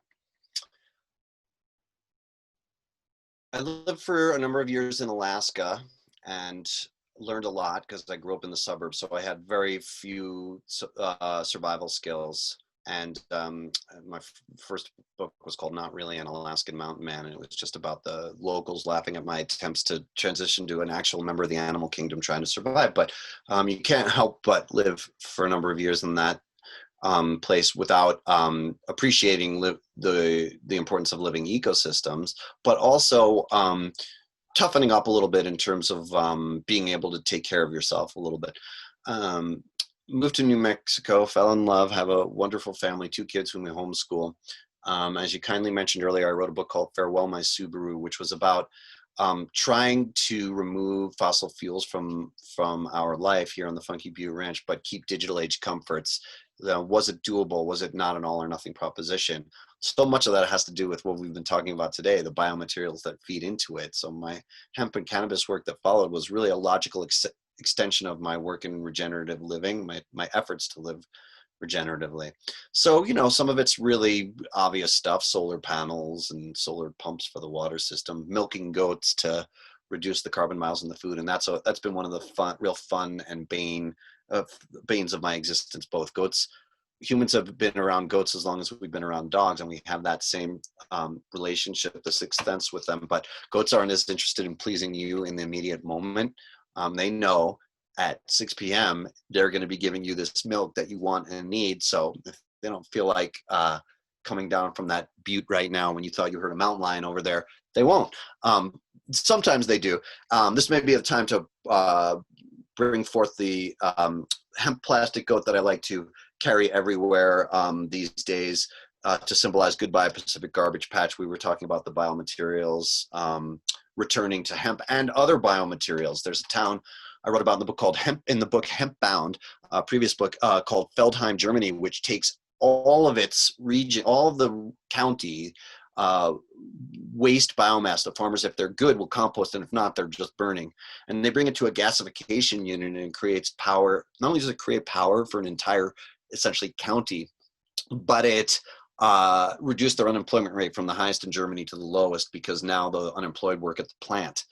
I lived for a number of years in Alaska and learned a lot because I grew up in the suburbs, so I had very few survival skills. And my first book was called Not Really an Alaskan Mountain Man, and it was just about the locals laughing at my attempts to transition to an actual member of the animal kingdom trying to survive. But you can't help but live for a number of years in that place without appreciating the importance of living ecosystems, but also toughening up a little bit in terms of being able to take care of yourself a little bit. Moved to New Mexico, fell in love, have a wonderful family, 2 kids whom we homeschool. As you kindly mentioned earlier, I wrote a book called Farewell, My Subaru, which was about trying to remove fossil fuels from our life here on the Funky Butte Ranch, but keep digital age comforts. Was it doable? Was it not an all or nothing proposition? So much of that has to do with what we've been talking about today, the biomaterials that feed into it. So my hemp and cannabis work that followed was really a logical extension of my work in regenerative living, my efforts to live regeneratively. So, you know, some of it's really obvious stuff, solar panels and solar pumps for the water system, milking goats to reduce the carbon miles in the food. And that's been one of the real fun and banes of my existence. Both humans have been around goats as long as we've been around dogs, and we have that same relationship, the sixth sense with them. But goats aren't as interested in pleasing you in the immediate moment. They know at 6 p.m. they're going to be giving you this milk that you want and need. So if they don't feel like coming down from that butte right now when you thought you heard a mountain lion over there, they won't. Sometimes they do. This may be a time to bring forth the hemp plastic goat that I like to carry everywhere these days to symbolize Goodbye Pacific Garbage Patch. We were talking about the biomaterials returning to hemp and other biomaterials. There's a town I wrote about in the book Hemp Bound, a previous book called Feldheim, Germany, which takes all of its region, all of the county waste biomass. The farmers, if they're good, will compost, and if not, they're just burning. And they bring it to a gasification unit, and it creates power. Not only does it create power for an entire, essentially, county, but it reduced their unemployment rate from the highest in Germany to the lowest, because now the unemployed work at the plant.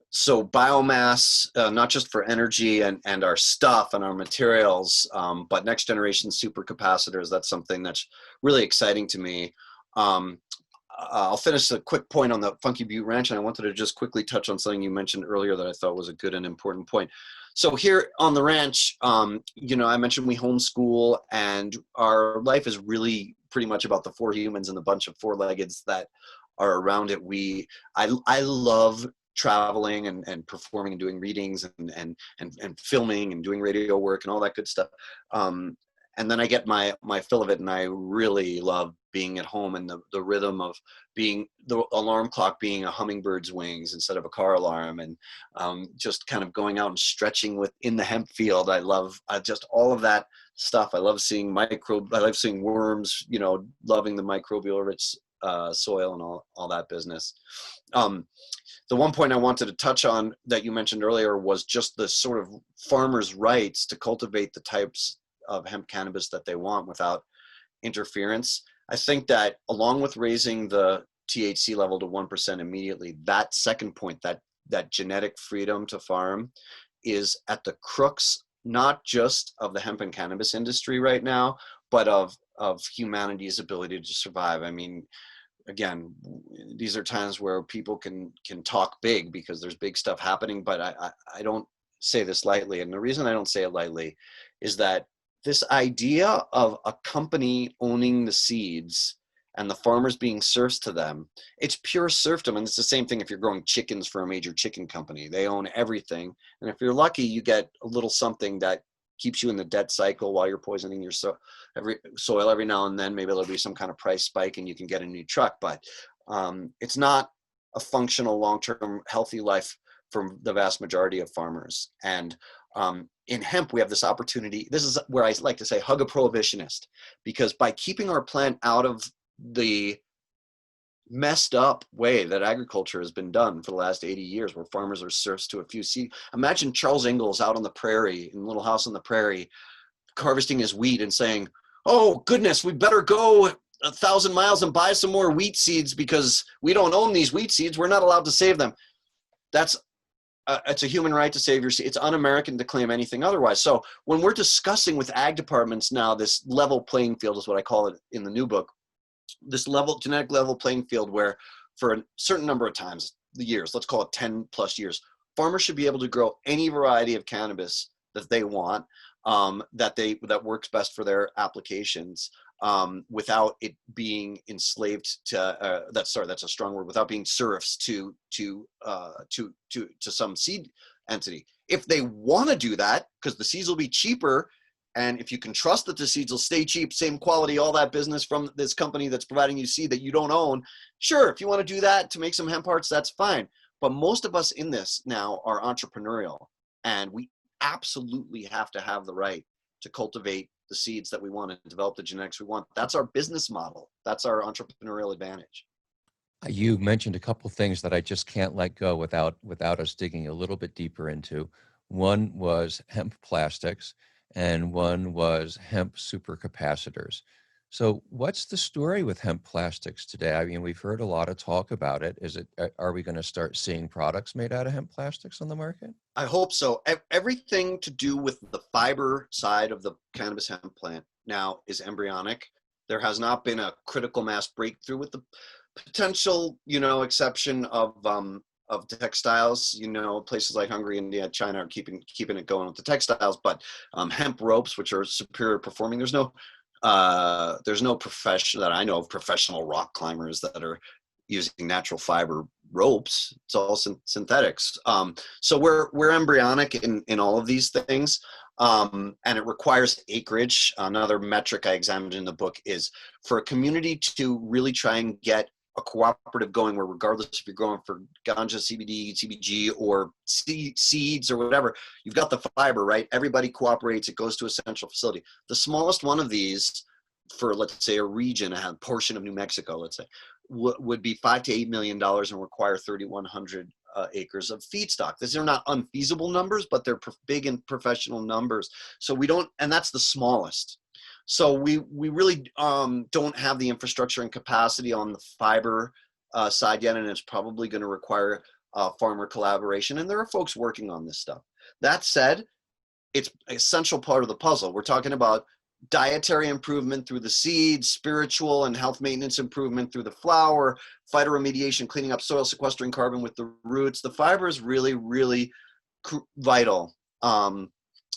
So biomass, not just for energy and our stuff and our materials, but next generation supercapacitors, that's something that's really exciting to me. I'll finish a quick point on the Funky Butte Ranch, and I wanted to just quickly touch on something you mentioned earlier that I thought was a good and important point. So here on the ranch, you know, I mentioned we homeschool, and our life is really pretty much about the 4 humans and the bunch of 4-leggeds that are around it. I love traveling and performing and doing readings and filming and doing radio work and all that good stuff. And then I get my fill of it, and I really love being at home and the rhythm of being the alarm clock being a hummingbird's wings instead of a car alarm, and just kind of going out and stretching within the hemp field. I love just all of that stuff. I love seeing worms, you know, loving the microbial rich soil and all that business. The one point I wanted to touch on that you mentioned earlier was just the sort of farmers' rights to cultivate the types of hemp cannabis that they want without interference. I think that along with raising the THC level to 1% immediately, that second point, that genetic freedom to farm, is at the crux, not just of the hemp and cannabis industry right now, but of humanity's ability to survive. I mean, again, these are times where people can talk big because there's big stuff happening, but I don't say this lightly. And the reason I don't say it lightly is that this idea of a company owning the seeds and the farmers being serfs to them, it's pure serfdom. And it's the same thing if you're growing chickens for a major chicken company. They own everything. And if you're lucky, you get a little something that keeps you in the debt cycle while you're poisoning your soil every now and then. Maybe there'll be some kind of price spike and you can get a new truck. But it's not a functional, long-term, healthy life for the vast majority of farmers. And in hemp, we have this opportunity. This is where I like to say, hug a prohibitionist, because by keeping our plant out of the messed up way that agriculture has been done for the last 80 years, where farmers are serfs to a few seed. Imagine Charles Ingalls out on the prairie, in a little house on the prairie, harvesting his wheat and saying, oh goodness, we better go 1,000 miles and buy some more wheat seeds because we don't own these wheat seeds. We're not allowed to save them. It's a human right to save your seed. It's un-American to claim anything otherwise. So when we're discussing with ag departments now, this level playing field is what I call it in the new book, this genetic level playing field where for a certain number of times, the years, let's call it 10 plus years, farmers should be able to grow any variety of cannabis that they want, that works best for their applications, without it being enslaved to, that's a strong word, without being serfs to some seed entity. If they want to do that, because the seeds will be cheaper, and if you can trust that the seeds will stay cheap, same quality, all that business from this company that's providing you seed that you don't own, sure, if you want to do that to make some hemp hearts, that's fine. But most of us in this now are entrepreneurial, and we absolutely have to have the right to cultivate the seeds that we want and develop the genetics we want. That's our business model. That's our entrepreneurial advantage. You mentioned a couple things that I just can't let go without us digging a little bit deeper into. One was hemp plastics, and one was hemp supercapacitors. So what's the story with hemp plastics today? I mean, we've heard a lot of talk about it. Are we going to start seeing products made out of hemp plastics on the market? I hope so. Everything to do with the fiber side of the cannabis hemp plant now is embryonic. There has not been a critical mass breakthrough, with the potential, exception of textiles. Places like Hungary, India, China are keeping it going with the textiles, but hemp ropes, which are superior performing, there's no profession that I know of, professional rock climbers that are using natural fiber ropes. It's all synthetics. So we're embryonic in all of these things. And it requires acreage. Another metric I examined in the book is for a community to really try and get a cooperative going, where regardless if you're growing for ganja, CBD, CBG, or seeds or whatever, you've got the fiber, right? Everybody cooperates. It goes to a central facility. The smallest one of these, for let's say a region, a portion of New Mexico, let's say, would be $5 to $8 million and require 3,100 acres of feedstock. These are not unfeasible numbers, but they're big and professional numbers. So and that's the smallest. So we really don't have the infrastructure and capacity on the fiber side yet, and it's probably going to require farmer collaboration. And there are folks working on this stuff. That said, it's an essential part of the puzzle. We're talking about dietary improvement through the seeds, spiritual and health maintenance improvement through the flower, phytoremediation, cleaning up soil, sequestering carbon with the roots. The fiber is really, really vital.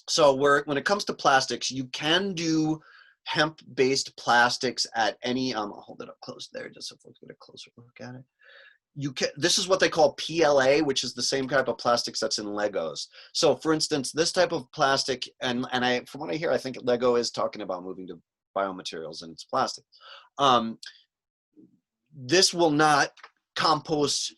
So when it comes to plastics, you can do hemp-based plastics at any, I'll hold it up close there just so folks get a closer look at it. This is what they call PLA, which is the same type of plastics that's in Legos. So for instance, this type of plastic, and from what I hear, I think Lego is talking about moving to biomaterials and it's plastic. This will not compost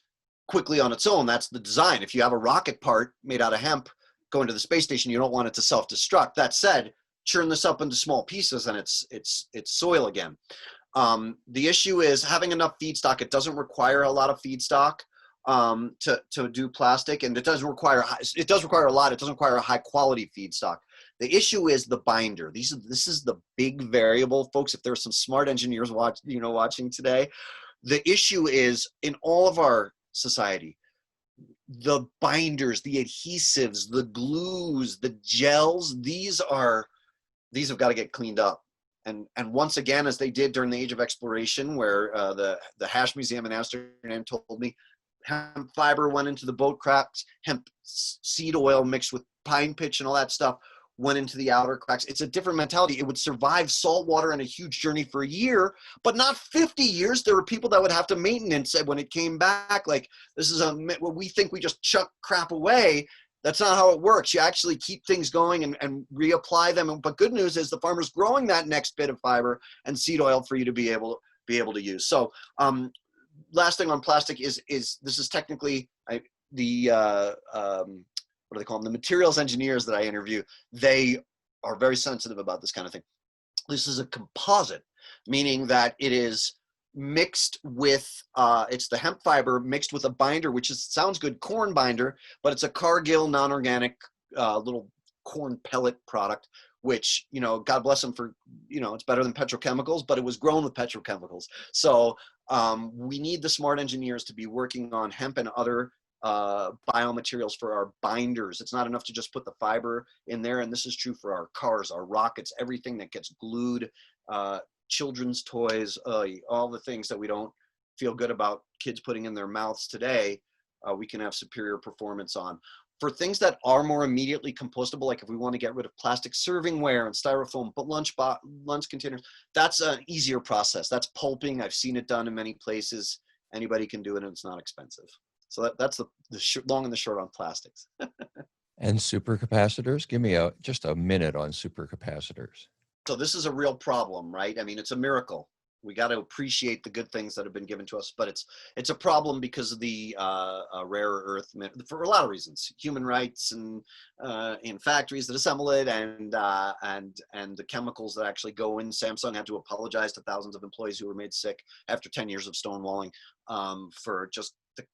quickly on its own. That's the design. If you have a rocket part made out of hemp going to the space station, you don't want it to self-destruct. That said, churn this up into small pieces and it's soil again. The issue is having enough feedstock. It doesn't require a lot of feedstock to do plastic, and it does require a lot. It doesn't require a high quality feedstock. The issue is the binder. This is the big variable, folks. If there's some smart engineers watching today, the issue is in all of our society, the binders, the adhesives, the glues, the gels. These have got to get cleaned up. And once again, as they did during the Age of Exploration, where the Hash Museum in Amsterdam told me, hemp fiber went into the boat cracks, hemp seed oil mixed with pine pitch and all that stuff went into the outer cracks. It's a different mentality. It would survive salt water and a huge journey for a year, but not 50 years. There were people that would have to maintenance it when it came back. Like, this is what we think we just chuck crap away. That's not how it works. You actually keep things going and reapply them. But good news is the farmer's growing that next bit of fiber and seed oil for you to be able to use. So last thing on plastic is this is technically what do they call them? The materials engineers that I interview, they are very sensitive about this kind of thing. This is a composite, meaning that it is mixed with, it's the hemp fiber mixed with a binder, which sounds good, corn binder, but it's a Cargill non-organic little corn pellet product, which, God bless them for, it's better than petrochemicals, but it was grown with petrochemicals. So we need the smart engineers to be working on hemp and other biomaterials for our binders. It's not enough to just put the fiber in there. And this is true for our cars, our rockets, everything that gets glued, children's toys, all the things that we don't feel good about kids putting in their mouths today, we can have superior performance on. For things that are more immediately compostable, like if we want to get rid of plastic servingware and styrofoam, but lunch containers, that's an easier process. That's pulping. I've seen it done in many places. Anybody can do it, and it's not expensive. So that's the long and the short on plastics. And supercapacitors? Give me just a minute on supercapacitors. So this is a real problem, right? I mean, it's a miracle. We got to appreciate the good things that have been given to us, but it's a problem because of the rare earth, for a lot of reasons, human rights and in factories that assemble it, and the chemicals that actually go in. Samsung had to apologize to thousands of employees who were made sick after 10 years of stonewalling for just the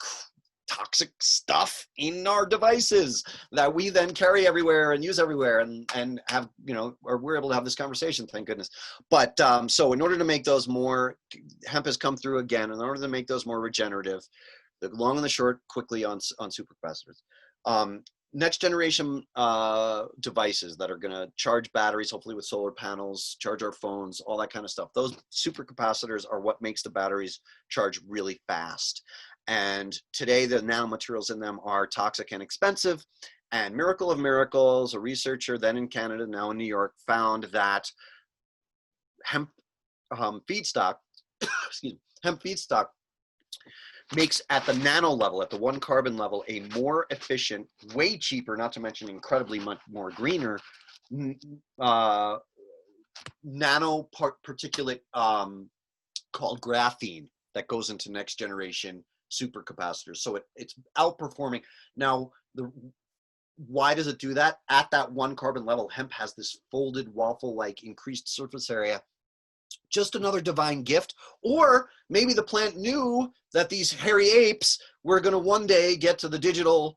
toxic stuff in our devices that we then carry everywhere and use everywhere and have, or we're able to have this conversation, thank goodness. But so in order to make those more, hemp has come through again, in order to make those more regenerative, the long and the short quickly on supercapacitors. Next generation devices that are going to charge batteries, hopefully with solar panels, charge our phones, all that kind of stuff. Those supercapacitors are what makes the batteries charge really fast. And today the nanomaterials in them are toxic and expensive. And miracle of miracles, a researcher then in Canada, now in New York, found that hemp feedstock, hemp feedstock makes at the nano level, at the 1 carbon level, a more efficient, way cheaper, not to mention incredibly much more greener, nano particulate called graphene that goes into next generation supercapacitors. So it's outperforming. Now, why does it do that? At that 1 carbon level, hemp has this folded waffle-like increased surface area. Just another divine gift. Or maybe the plant knew that these hairy apes were going to one day get to the digital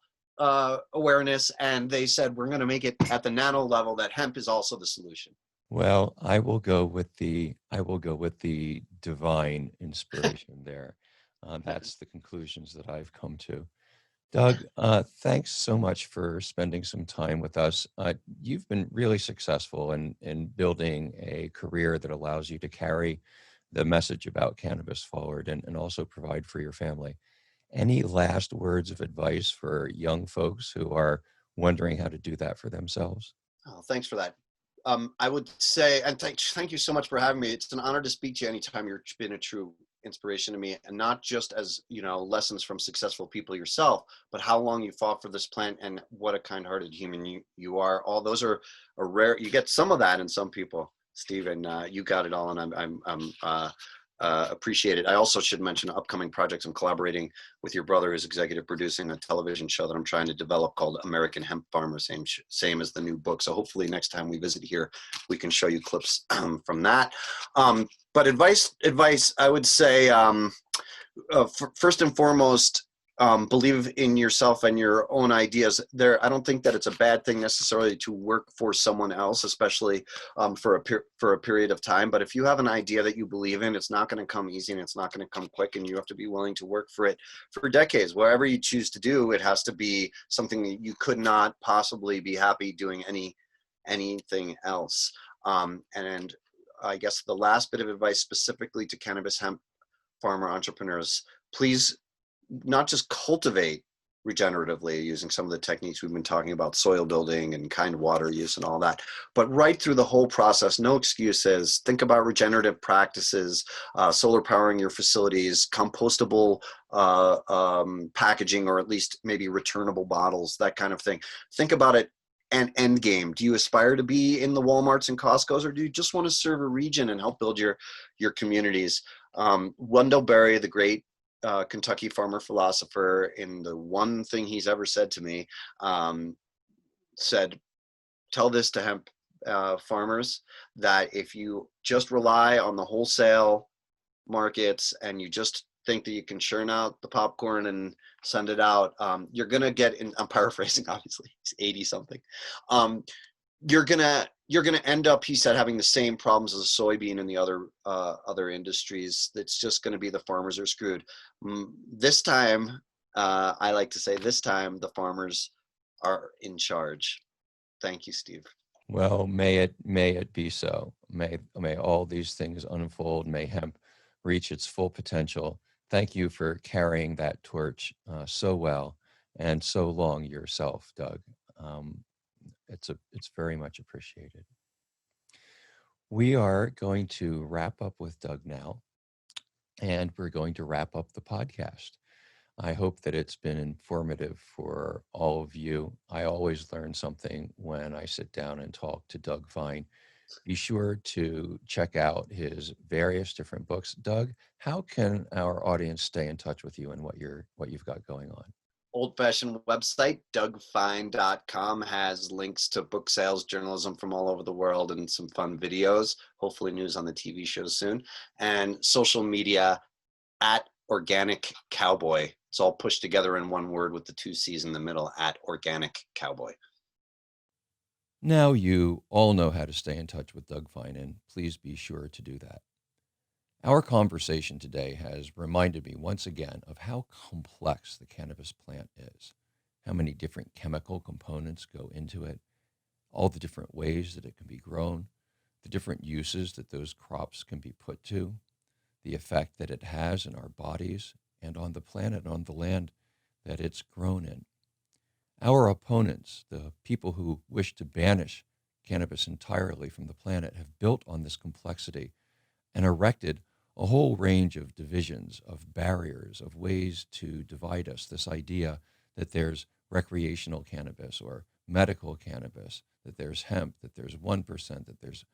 awareness, and they said, we're going to make it at the nano level, that hemp is also the solution. Well, I will go with the divine inspiration there. That's the conclusions that I've come to. Doug, thanks so much for spending some time with us. You've been really successful in building a career that allows you to carry the message about cannabis forward and also provide for your family. Any last words of advice for young folks who are wondering how to do that for themselves? Oh, thanks for that. I would say, and thank you so much for having me. It's an honor to speak to you anytime. You've been a true inspiration to me, and not just as lessons from successful people yourself, but how long you fought for this plant and what a kind-hearted human you are. All those are rare. You get some of that in some people, Steve, and you got it all, and I'm appreciate it. I also should mention upcoming projects. I'm collaborating with your brother, who's executive producing a television show that I'm trying to develop called American Hemp Farmer, same as the new book. So hopefully next time we visit here, we can show you clips from that. But advice, I would say, first and foremost, believe in yourself and your own ideas. I don't think that it's a bad thing necessarily to work for someone else, especially for a period of time. But if you have an idea that you believe in, it's not going to come easy and it's not going to come quick, and you have to be willing to work for it for decades. Whatever you choose to do, it has to be something that you could not possibly be happy doing anything else. And I guess the last bit of advice specifically to cannabis hemp farmer entrepreneurs, please not just cultivate regeneratively using some of the techniques we've been talking about, soil building and kind water use and all that, but right through the whole process, no excuses. Think about regenerative practices, solar powering your facilities, compostable packaging, or at least maybe returnable bottles, that kind of thing. Think about it. And end game. Do you aspire to be in the Walmarts and Costco's, or do you just want to serve a region and help build your communities? Wendell Berry, the great Kentucky farmer philosopher, in the one thing he's ever said to me, said, tell this to hemp farmers, that if you just rely on the wholesale markets and you just think that you can churn out the popcorn and send it out, you're gonna get in. I'm paraphrasing, obviously. He's 80 something. You're gonna end up, he said, having the same problems as a soybean and the other industries. That's just gonna be the farmers are screwed. This time, I like to say, this time the farmers are in charge. Thank you, Steve. Well, may it be so. May all these things unfold. May hemp reach its full potential. Thank you for carrying that torch so well and so long yourself, Doug. It's very much appreciated. We are going to wrap up with Doug now, and we're going to wrap up the podcast. I hope that it's been informative for all of you. I always learn something when I sit down and talk to Doug Fine. Be sure to check out his various different books. Doug, how can our audience stay in touch with you and what you've got going on? Old-fashioned website, dougfine.com, has links to book sales, journalism from all over the world, and some fun videos, hopefully news on the TV show soon, and social media at Organic Cowboy. It's all pushed together in one word with the 2 C's in the middle, at Organic Cowboy. Now you all know how to stay in touch with Doug Fine, and please be sure to do that. Our conversation today has reminded me once again of how complex the cannabis plant is, how many different chemical components go into it, all the different ways that it can be grown, the different uses that those crops can be put to, the effect that it has in our bodies and on the planet, on the land that it's grown in. Our opponents, the people who wish to banish cannabis entirely from the planet, have built on this complexity and erected a whole range of divisions, of barriers, of ways to divide us. This idea that there's recreational cannabis or medical cannabis, that there's hemp, that there's 1%, that there's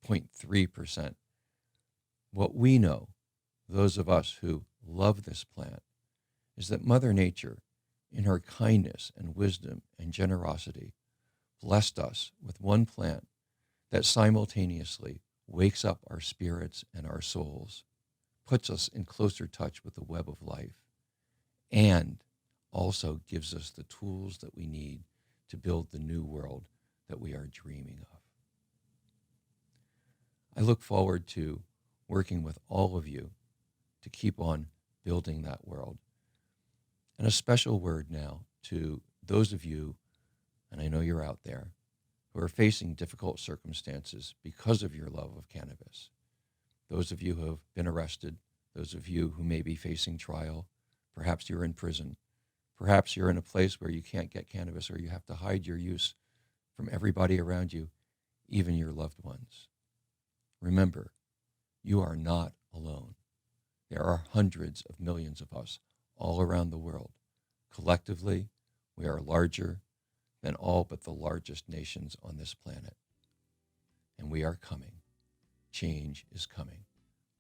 0.3%. What we know, those of us who love this plant, is that Mother Nature, in her kindness and wisdom and generosity, blessed us with one plant that simultaneously wakes up our spirits and our souls, puts us in closer touch with the web of life, and also gives us the tools that we need to build the new world that we are dreaming of. I look forward to working with all of you to keep on building that world. And a special word now to those of you, and I know you're out there, who are facing difficult circumstances because of your love of cannabis. Those of you who have been arrested, those of you who may be facing trial, perhaps you're in prison, perhaps you're in a place where you can't get cannabis or you have to hide your use from everybody around you, even your loved ones. Remember, you are not alone. There are hundreds of millions of us all around the world. Collectively, we are larger than all but the largest nations on this planet. And we are coming. Change is coming.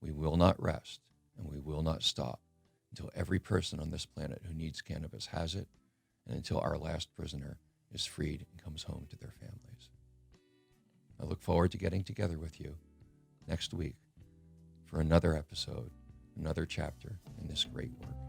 We will not rest and we will not stop until every person on this planet who needs cannabis has it, and until our last prisoner is freed and comes home to their families. I look forward to getting together with you next week for another episode, another chapter in this great work.